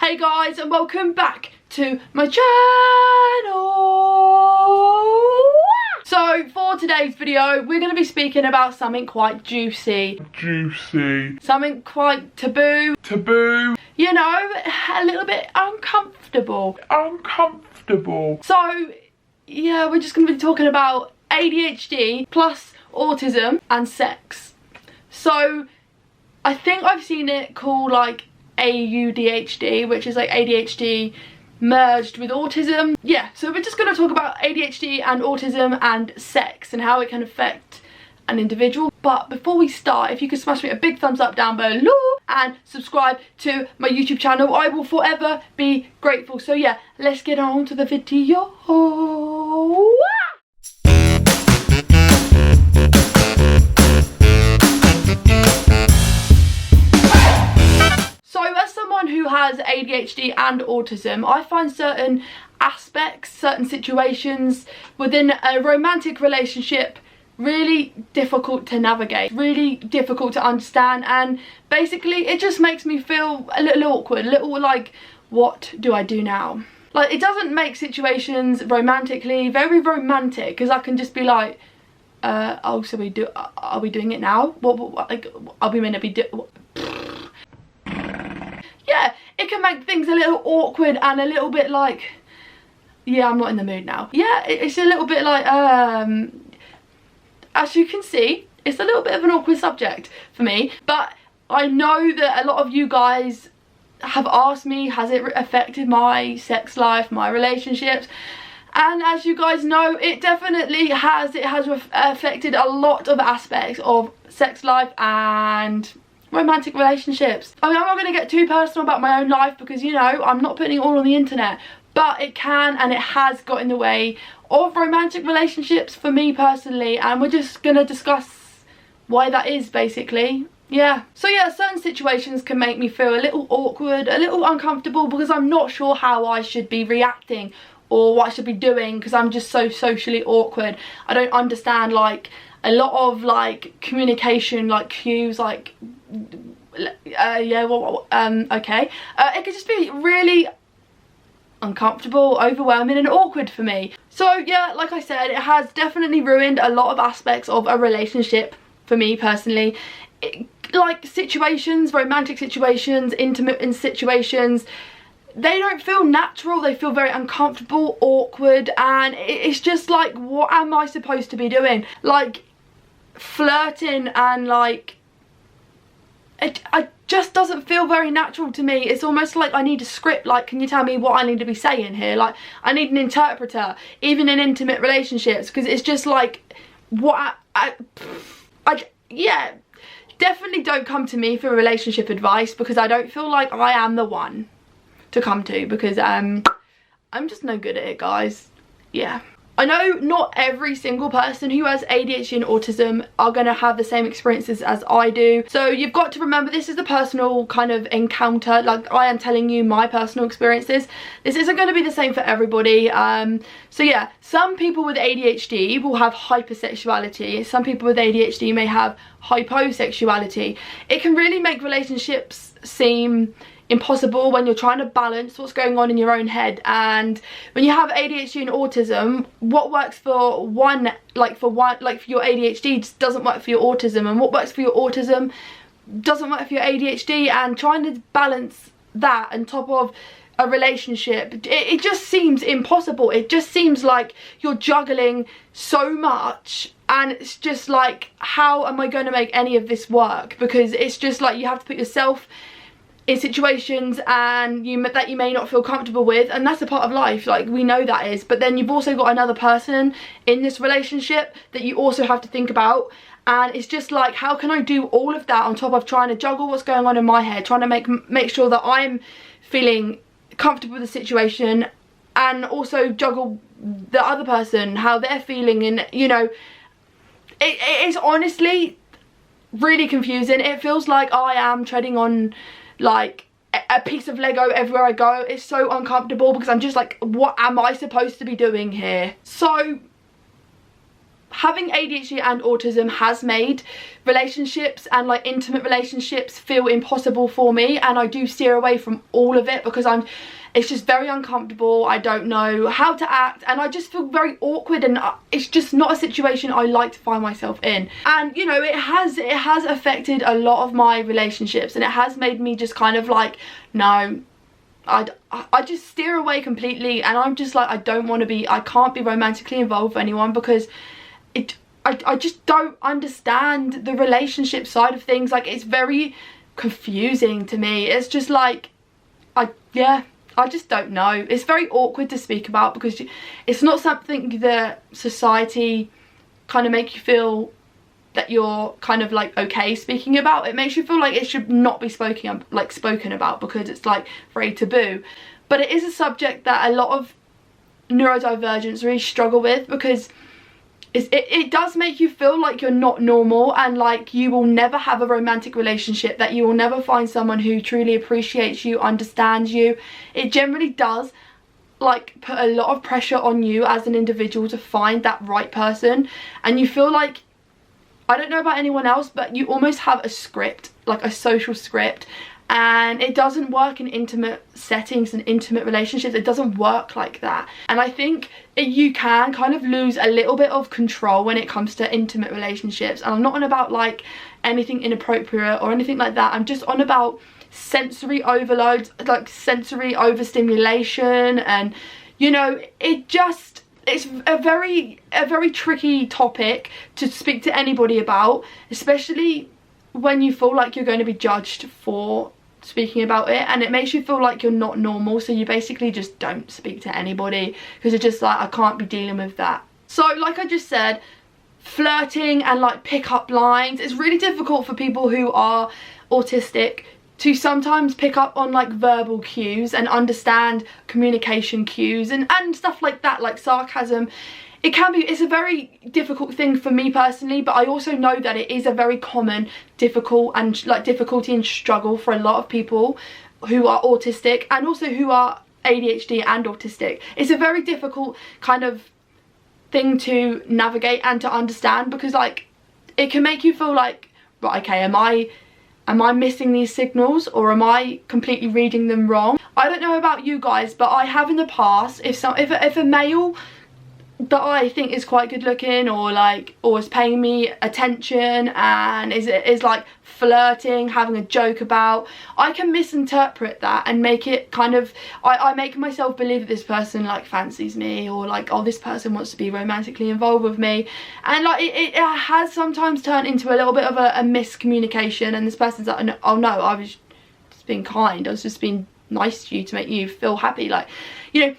Hey guys, and welcome back to my channel. So for today's video, we're going to be speaking about something quite juicy. Something quite taboo. You know, a little bit uncomfortable. So yeah, we're just going to be talking about ADHD plus autism and sex. So I think I've seen it called like AuDHD, which is like ADHD merged with autism. Yeah, so we're just going to talk about ADHD and autism and sex and how it can affect an individual. But before we start, if you could smash me a big thumbs up down below and subscribe to my YouTube channel, I will forever be grateful. So yeah, let's get on to the video. So as someone who has ADHD and autism, I find certain aspects, certain situations within a romantic relationship really difficult to navigate, really difficult to understand, and basically it just makes me feel a little awkward, a little like, what do I do now? Like, it doesn't make situations romantically very romantic, because I can just be like, oh, so are we doing it now? What like, are we meant to be yeah, it can make things a little awkward and a little bit like, yeah, I'm not in the mood now. Yeah, it's a little bit like, as you can see, it's a little bit of an awkward subject for me, but I know that a lot of you guys have asked me, has it affected my sex life, my relationships? And as you guys know, it definitely has. It has affected a lot of aspects of sex life and romantic relationships. I mean, I'm not going to get too personal about my own life because, you know, I'm not putting it all on the internet, but it can and it has got in the way of romantic relationships for me personally, and we're just going to discuss why that is, basically. Yeah. So yeah, certain situations can make me feel a little awkward, a little uncomfortable, because I'm not sure how I should be reacting or what I should be doing, because I'm just so socially awkward. I don't understand like a lot of like communication, like cues, like yeah, well, okay. It could just be really uncomfortable, overwhelming and awkward for me. So yeah, like I said, it has definitely ruined a lot of aspects of a relationship for me personally. Like situations, romantic situations, intimate situations, they don't feel natural, they feel very uncomfortable, awkward, and it's just like, what am I supposed to be doing? Like flirting and like, it just doesn't feel very natural to me. It's almost like I need a script, like, can you tell me what I need to be saying here? Like, I need an interpreter, even in intimate relationships, because it's just like, what yeah, definitely don't come to me for relationship advice, because I don't feel like I am the one to come to, because I'm just no good at it, guys. Yeah. I know not every single person who has ADHD and autism are going to have the same experiences as I do. So you've got to remember, this is a personal kind of encounter. Like, I am telling you my personal experiences. This isn't going to be the same for everybody. So yeah, some people with ADHD will have hypersexuality. Some people with ADHD may have hyposexuality. It can really make relationships seem impossible when you're trying to balance what's going on in your own head. And when you have ADHD and autism, what works for one, like for your ADHD just doesn't work for your autism, and what works for your autism doesn't work for your ADHD, and trying to balance that on top of a relationship, it just seems impossible. It just seems like you're juggling so much, and it's just like, how am I going to make any of this work? Because it's just like, you have to put yourself in situations and that you may not feel comfortable with, and that's a part of life, like, we know that is. But then you've also got another person in this relationship that you also have to think about, and it's just like, how can I do all of that on top of trying to juggle what's going on in my head, trying to make sure that I'm feeling comfortable with the situation, and also juggle the other person, how they're feeling. And you know, it is honestly really confusing. It feels like I am treading on like a piece of Lego everywhere I go. It's so uncomfortable, because I'm just like, what am I supposed to be doing here? So having ADHD and autism has made relationships and like intimate relationships feel impossible for me, and I do steer away from all of it because it's just very uncomfortable. I don't know how to act, and I just feel very awkward, and it's just not a situation I like to find myself in. And you know, it has affected a lot of my relationships, and it has made me just kind of like, no, I just steer away completely, and I'm just like, I can't be romantically involved with anyone because I just don't understand the relationship side of things. Like, it's very confusing to me. It's just like, I just don't know. It's very awkward to speak about because it's not something that society kind of make you feel that you're kind of like okay speaking about. It makes you feel like it should not be spoken about because it's like very taboo. But it is a subject that a lot of neurodivergents really struggle with because it does make you feel like you're not normal, and like you will never have a romantic relationship, that you will never find someone who truly appreciates you, understands you. It generally does like put a lot of pressure on you as an individual to find that right person, and you feel like, I don't know about anyone else, but you almost have a script, like a social script, and it doesn't work in intimate settings and intimate relationships. It doesn't work like that. And I think you can kind of lose a little bit of control when it comes to intimate relationships. And I'm not on about like anything inappropriate or anything like that. I'm just on about sensory overload, like sensory overstimulation, and you know, it's a very tricky topic to speak to anybody about, especially when you feel like you're going to be judged for speaking about it, and it makes you feel like you're not normal, so you basically just don't speak to anybody because you're just like, I can't be dealing with that. So like I just said, flirting and like pick-up lines is really difficult for people who are autistic to sometimes pick up on like verbal cues and understand communication cues and stuff like that, like sarcasm. It's a very difficult thing for me personally, but I also know that it is a very common difficulty and struggle for a lot of people who are autistic and also who are ADHD and autistic. It's a very difficult kind of thing to navigate and to understand because like it can make you feel like, right, okay, am I missing these signals or am I completely reading them wrong? I don't know about you guys, but I have in the past, if a male that I think is quite good looking or is paying me attention and is like flirting, having a joke about, I can misinterpret that and make it kind of, I make myself believe that this person like fancies me, or like, oh, this person wants to be romantically involved with me, and like it has sometimes turned into a little bit of a miscommunication, and this person's like, oh no, I was just being kind, I was just being nice to you to make you feel happy, like, you know.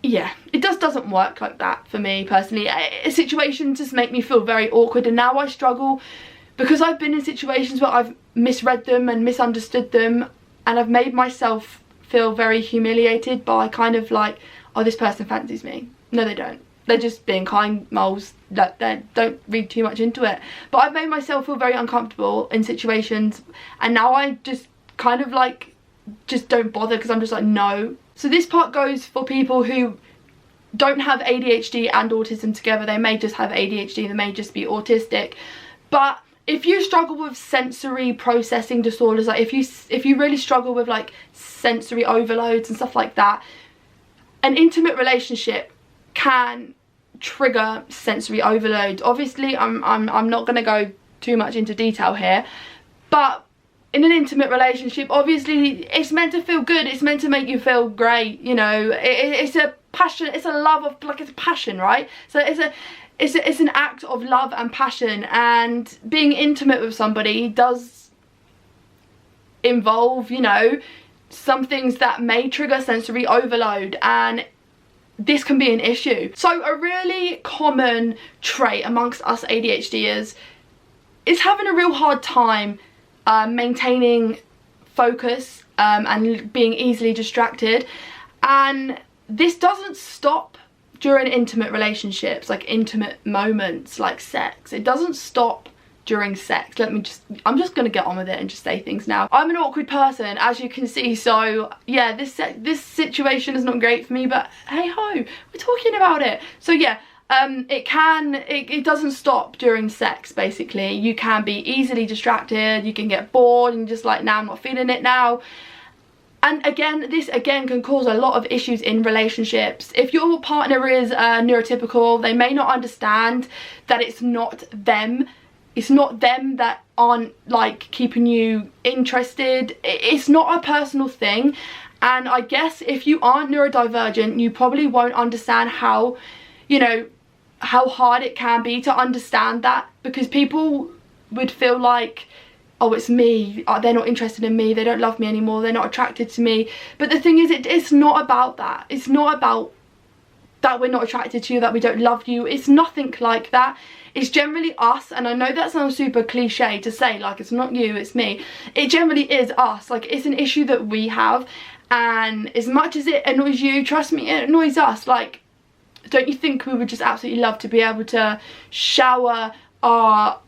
Yeah, it doesn't work like that for me personally. Situations just make me feel very awkward, and now I struggle because I've been in situations where I've misread them and misunderstood them, and I've made myself feel very humiliated by kind of like, oh, this person fancies me. No, they don't. They're just being kind moles. They don't read too much into it. But I've made myself feel very uncomfortable in situations, and now I just kind of like just don't bother because I'm just like, no. So this part goes for people who don't have ADHD and autism together. They may just have ADHD, they may just be autistic. But if you struggle with sensory processing disorders, like if you really struggle with like sensory overloads and stuff like that, an intimate relationship can trigger sensory overload. Obviously, I'm not going to go too much into detail here, but in an intimate relationship, obviously it's meant to feel good, it's meant to make you feel great, you know. It's a passion, it's a love of, like, it's a passion, right? So it's an act of love and passion, and being intimate with somebody does involve, you know, some things that may trigger sensory overload, and this can be an issue. So a really common trait amongst us ADHDers is having a real hard time maintaining focus and being easily distracted, and this doesn't stop during intimate relationships, like intimate moments like sex. It doesn't stop during sex. I'm just gonna get on with it and just say things now. I'm an awkward person, as you can see, so yeah, this situation is not great for me, but hey ho, we're talking about it. So yeah, it doesn't stop during sex. Basically, you can be easily distracted, you can get bored and just like, now I'm not feeling it now. And again, this again can cause a lot of issues in relationships. If your partner is neurotypical, they may not understand that it's not them that aren't like keeping you interested. It's not a personal thing. And I guess if you aren't neurodivergent, you probably won't understand how, you know, how hard it can be to understand that, because people would feel like, oh, it's me, they're not interested in me, they don't love me anymore, they're not attracted to me. But the thing is, it's not about that. It's not about that we're not attracted to you, that we don't love you. It's nothing like that. It's generally us. And I know that sounds super cliche to say, like, it's not you, it's me. It generally is us. Like, it's an issue that we have. And as much as it annoys you, trust me, it annoys us. Like, don't you think we would just absolutely love to be able to shower our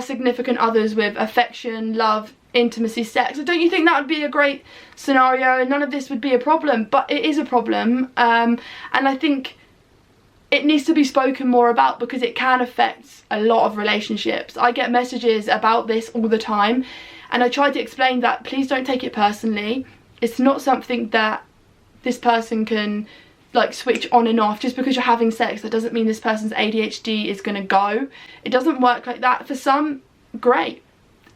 significant others with affection, love, intimacy, sex? Don't you think that would be a great scenario and none of this would be a problem? But it is a problem, and I think it needs to be spoken more about, because it can affect a lot of relationships. I get messages about this all the time, and I try to explain that please don't take it personally. It's not something that this person can like switch on and off. Just because you're having sex, that doesn't mean this person's ADHD is going to go. It doesn't work like that. For some, great,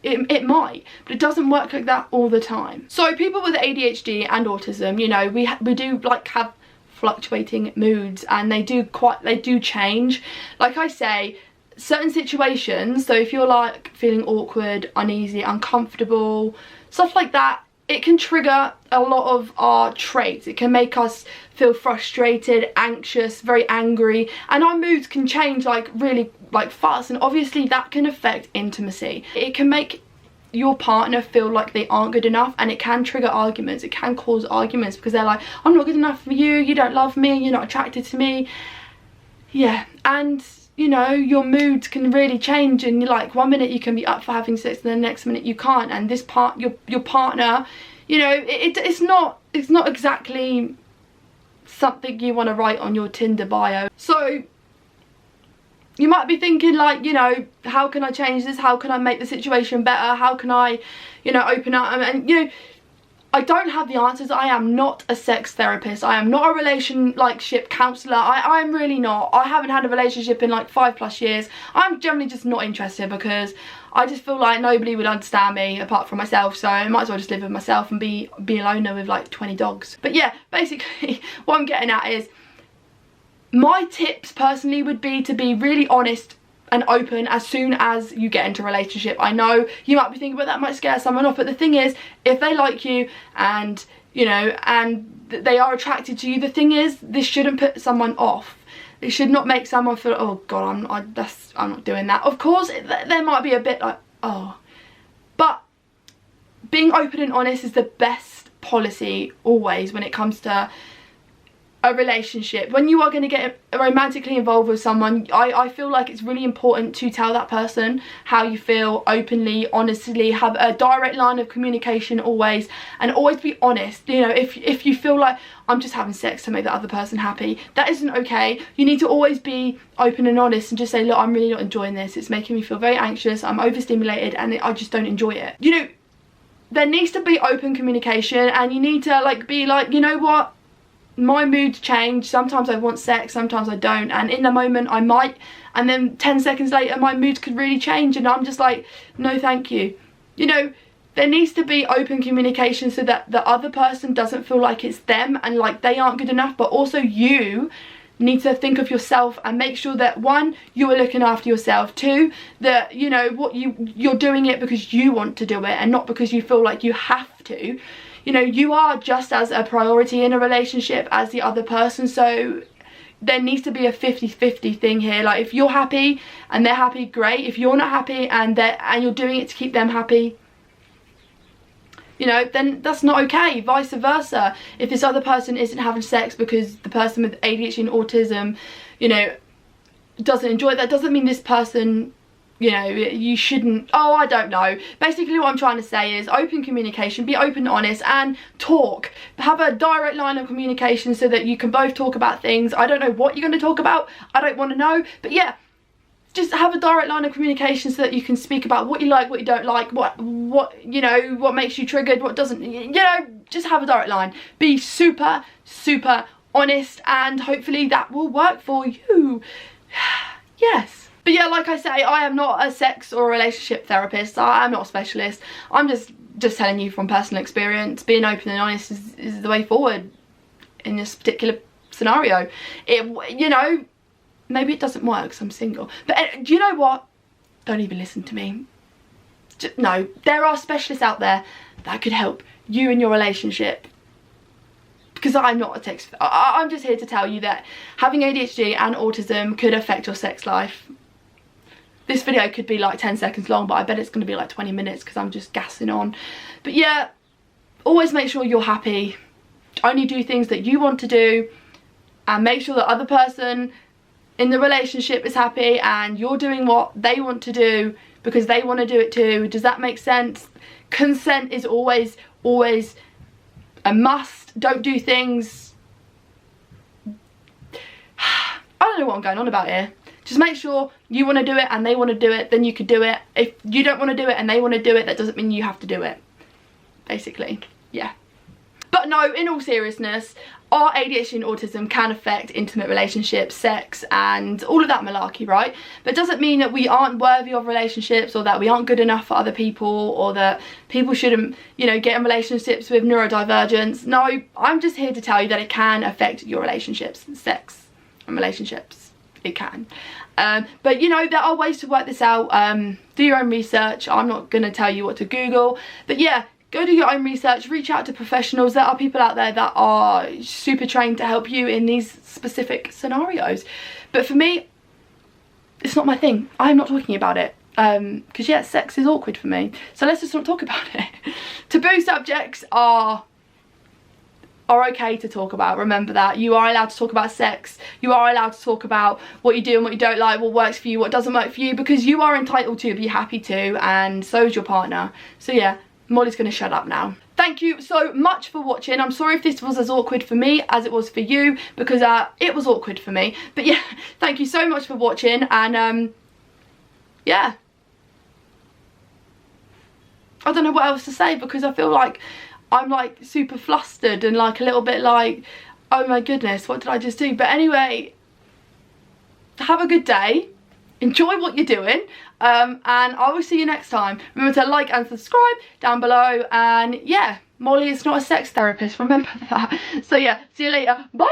it might, but it doesn't work like that all the time. So people with ADHD and autism, you know, we do like have fluctuating moods, and they do change. Like I say, certain situations, so if you're like feeling awkward, uneasy, uncomfortable, stuff like that, it can trigger a lot of our traits. It can make us feel frustrated, anxious, very angry, and our moods can change like really like fast, and obviously that can affect intimacy. It can make your partner feel like they aren't good enough, and it can trigger arguments. It can cause arguments because they're like, I'm not good enough for you, you don't love me, you're not attracted to me. Yeah, and you know, your moods can really change, and you're like, one minute you can be up for having sex and the next minute you can't, and this your partner, you know, it's not exactly something you want to write on your Tinder bio. So you might be thinking like, you know, how can I change this? How can I make the situation better? How can I, you know, open up? And you know, I don't have the answers. I am not a sex therapist. I am not a relationship counsellor. I'm really not. I haven't had a relationship in like 5+ years. I'm generally just not interested, because I just feel like nobody would understand me apart from myself, so I might as well just live with myself and be a loner with like 20 dogs. But yeah, basically what I'm getting at is, my tips personally would be to be really honest and open as soon as you get into a relationship. I know you might be thinking, but that might scare someone off, but the thing is, if they like you and, you know, and they are attracted to you, the thing is, this shouldn't put someone off. It should not make someone feel, oh god, I'm not doing that. Of course there might be a bit like, oh, but being open and honest is the best policy always when it comes to a relationship. When you are going to get romantically involved with someone, I feel like it's really important to tell that person how you feel openly, honestly, have a direct line of communication always, and always be honest. You know, if you feel like, I'm just having sex to make the other person happy, that isn't okay. You need to always be open and honest and just say, look, I'm really not enjoying this, it's making me feel very anxious, I'm overstimulated, and I just don't enjoy it. You know, there needs to be open communication, and you need to like be like, you know what, my moods change. Sometimes I want sex, sometimes I don't, and in the moment I might, and then 10 seconds later my mood could really change and I'm just like, no thank you. You know, there needs to be open communication so that the other person doesn't feel like it's them and like they aren't good enough, but also you need to think of yourself and make sure that, one, you are looking after yourself, two, that, you know, what you're doing it because you want to do it and not because you feel like you have to. You know, you are just as a priority in a relationship as the other person, so there needs to be a 50-50 thing here. Like, if you're happy and they're happy, great. If you're not happy and you're doing it to keep them happy, you know, then that's not okay. Vice versa. If this other person isn't having sex because the person with ADHD and autism, you know, doesn't enjoy it, that doesn't mean this person you know, you shouldn't, oh, I don't know. Basically what I'm trying to say is open communication, be open and honest, and talk. Have a direct line of communication so that you can both talk about things. I don't know what you're going to talk about, I don't want to know, but yeah, just have a direct line of communication so that you can speak about what you like, what you don't like, what you know, what makes you triggered, what doesn't, you know, just have a direct line. Be super honest, and hopefully that will work for you. Yes. But yeah, like I say, I am not a sex or relationship therapist. I'm not a specialist. I'm just telling you from personal experience, being open and honest is the way forward in this particular scenario. You know, maybe it doesn't work because I'm single. But do you know what? Don't even listen to me. No, there are specialists out there that could help you in your relationship. Because I'm not a sex... I'm just here to tell you that having ADHD and autism could affect your sex life. This video could be like 10 seconds long, but I bet it's going to be like 20 minutes because I'm just gassing on. But yeah, always make sure you're happy. Only do things that you want to do, and make sure the other person in the relationship is happy and you're doing what they want to do because they want to do it too. Does that make sense? Consent is always a must. Don't do things... I don't know what I'm going on about here. Just make sure you want to do it and they want to do it, then you could do it. If you don't want to do it and they want to do it, that doesn't mean you have to do it. Basically, yeah. But no, in all seriousness, our ADHD and autism can affect intimate relationships, sex, and all of that malarkey, right? But it doesn't mean that we aren't worthy of relationships, or that we aren't good enough for other people, or that people shouldn't, you know, get in relationships with neurodivergence. No, I'm just here to tell you that it can affect your relationships, sex and relationships. It can. But you know, there are ways to work this out. Do your own research. I'm not going to tell you what to Google. But yeah, go do your own research. Reach out to professionals. There are people out there that are super trained to help you in these specific scenarios. But for me, it's not my thing. I'm not talking about it. Because yeah, sex is awkward for me. So let's just not talk about it. Taboo subjects are okay to talk about. Remember that. You are allowed to talk about sex. You are allowed to talk about what you do and what you don't like, what works for you, what doesn't work for you, because you are entitled to be happy to, and so is your partner. So yeah, Molly's gonna shut up now. Thank you so much for watching. I'm sorry if this was as awkward for me as it was for you, because it was awkward for me. But yeah, thank you so much for watching, and yeah. I don't know what else to say, because I feel like I'm like super flustered and like a little bit like, oh my goodness, what did I just do? But anyway, have a good day, enjoy what you're doing, and I will see you next time. Remember to like and subscribe down below, and yeah, Molly is not a sex therapist, remember that. So yeah, see you later, bye.